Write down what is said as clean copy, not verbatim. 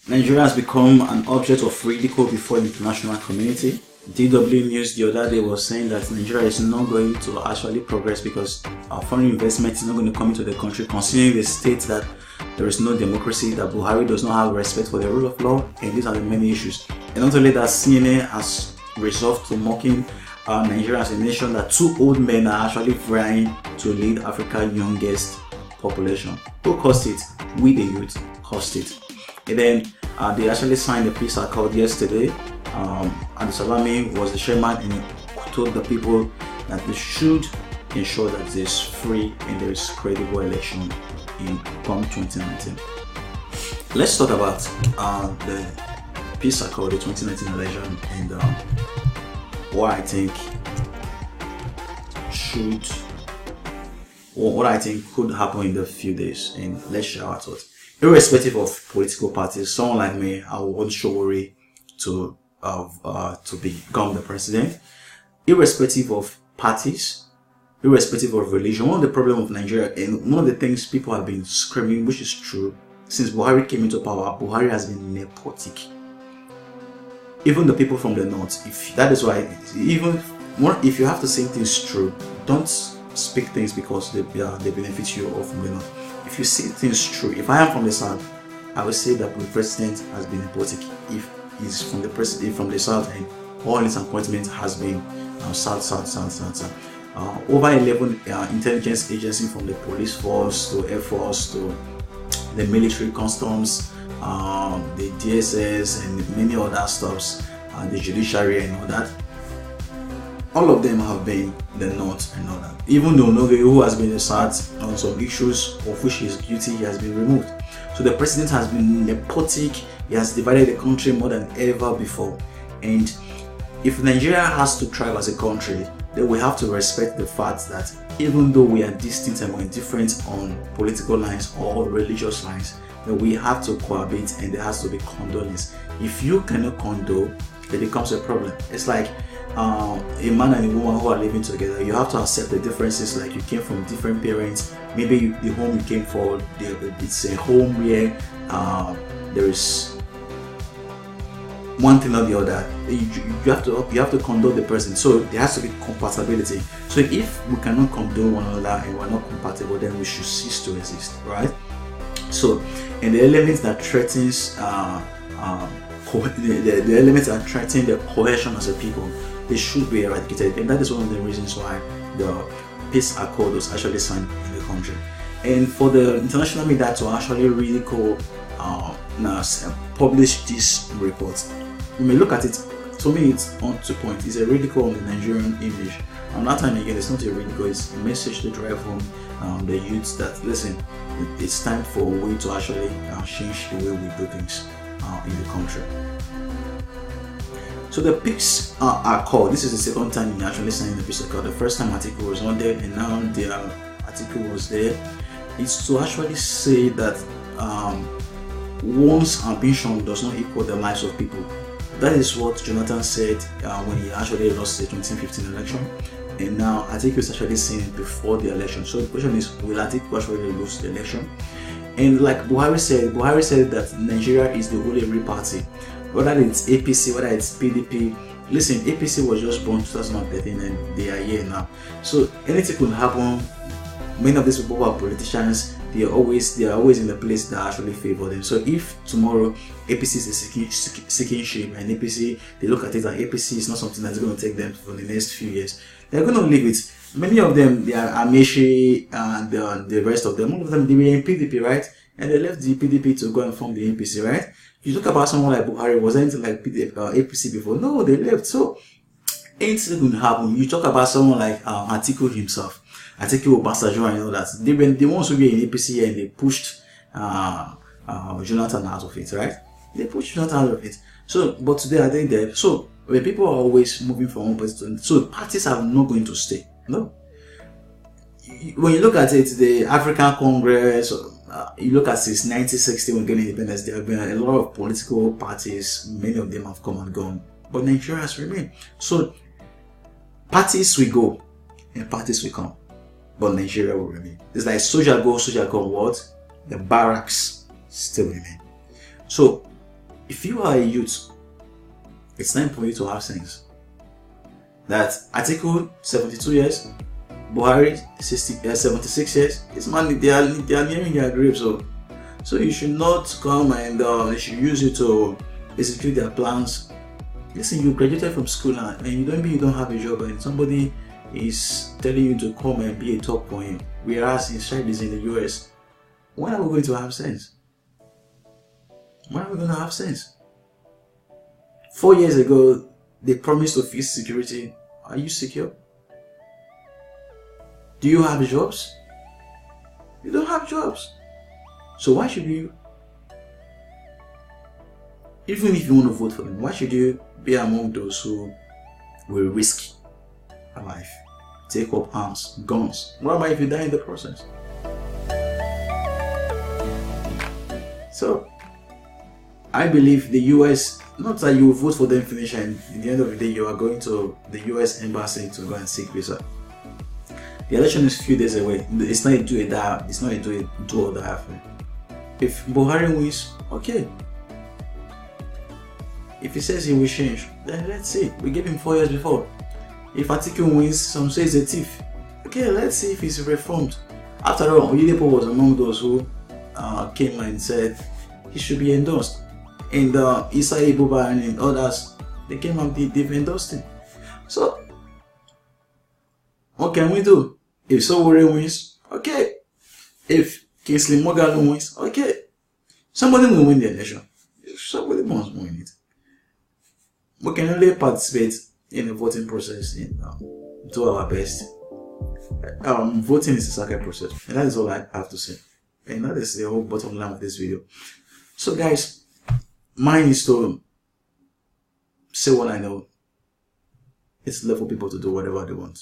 Nigeria has become an object of ridicule before the international community. DW News the other day was saying that Nigeria is not going to actually progress because our foreign investment is not going to come into the country, considering the state that there is no democracy, that Buhari does not have respect for the rule of law, and these are the many issues. And not only that, CNN has resolved to mocking Nigeria as a nation that two old men are actually vying to lead Africa's youngest population. Who caused it? We the youth caused it. And then they actually signed a peace accord yesterday. And Salami was the chairman, and he told the people that they should ensure that there's free and there is credible election in 2019. Let's talk about the peace accord, the 2019 election, and what I think should, or what I think could happen in the few days. And let's share our thoughts. Irrespective of political parties, someone like me, I won't show worry to become the president. Irrespective of parties, irrespective of religion, one of the problems of Nigeria, and one of the things people have been screaming, which is true, since Buhari came into power, Buhari has been nepotic. Even the people from the north, if you have to say things true, don't speak things because they benefit you or from the north. If you say things true, if I am from the south, I would say that the president has been nepotic. If he's from the south, and all his appointments has been south. Over 11 intelligence agencies, from the police force to air force to the military, customs, the DSS, and many other stuffs, the judiciary and all that. All of them have been the north and all that. Even though Noge, who has been the south on some issues of which he is guilty, he has been removed. So the president has been nepotic. He has divided the country more than ever before. And if Nigeria has to thrive as a country, then we have to respect the fact that even though we are distinct and we're different on political lines or religious lines, then we have to cohabit, and there has to be condolence. If you cannot condole, it becomes a problem. It's like a man and a woman who are living together. You have to accept the differences, like you came from different parents. Maybe the home you came from, it's a home where there is one thing or the other. You have to condole the person, so there has to be compatibility. So if we cannot condole one another and we're not compatible, then we should cease to exist, right? So, and the elements that threatens the elements that threaten the cohesion as a people, they should be eradicated, and that is one of the reasons why the peace accord was actually signed in the country. And for the international media to actually ridicule publish this report, you may look at it. To me, it's on 2 points. It's a ridicule on the Nigerian image, and that time again, it's not a ridicule. It's a message to drive home the youths that listen, it's time for a way to actually change the way we do things in the country. So the peace accord, this is the second time you actually signed the peace accord. The first time article was on there, and now the article was there. It's to actually say that one's ambition does not equal the lives of people. That is what Jonathan said when he actually lost the 2015 election, and now Atiku is actually saying before the election. So the question is, will Atiku actually lose the election? And like Buhari said that Nigeria is the only real party. Whether it's APC, whether it's PDP, listen, APC was just born in 2013 and they are here now. So anything could happen. Many of these people who are politicians, they are always in the place that actually favor them. So if tomorrow APC is seeking shape, and APC, they look at it and APC is not something that's going to take them for the next few years, they're going to leave it. Many of them, they are Amechi and the rest of them, all of them, they were in PDP, right? And they left the PDP to go and form the APC, right? You talk about someone like Buhari, was anything like APC before? No, they left. So anything going to happen. You talk about someone like Atiku himself, Atiku Obasanjo and all that. They were the ones who were in APC and they pushed Jonathan out of it, right? They pushed Jonathan out of it. So, but today I think that when people are always moving from one place to another, so parties are not going to stay. No. When you look at it, the African Congress, you look at since 1960 when getting independence, there have been a lot of political parties. Many of them have come and gone, but Nigeria has remained. So parties will go and parties will come, but Nigeria will remain. It's like soldier go, soldier come. What? The barracks still remain. So if you are a youth, it's time for you to have sense. That Atiku 72 years, Buhari 76 years. It's man, they are nearing their graves. So you should not come and they should use you to execute their plans. Listen, you graduated from school now, and you don't have a job, and somebody is telling you to come and be a top for him, whereas his child is in the US. When are we going to have sense? When are we going to have sense? 4 years ago, they promised to fix security. Are you secure? Do you have jobs? You don't have jobs. So why should you, even if you want to vote for them, why should you be among those who will risk a life, take up arms, guns? What about if you die in the process? So I believe the US, not that you vote for them, finish, and at the end of the day you are going to the US embassy to go and seek visa. The election is a few days away. It's not a do or die. It's not a do or die affair. If Buhari wins, okay. If he says he will change, then let's see. We gave him 4 years before. If Atiku wins, some say he's a thief. Okay, let's see if he's reformed. After all, Oyedepo was among those who came and said he should be endorsed. And Issa Ibuba and others, they came out, they've endorsed him. So, what can we do? If Sowore wins, okay. If Kingsley Moghalu wins, okay. Somebody will win the election. Somebody must win it. We can only participate in the voting process and do our best. Voting is a sacred process, and that is all I have to say. And that is the whole bottom line of this video. So guys, mine is to say what I know. It's left for people to do whatever they want.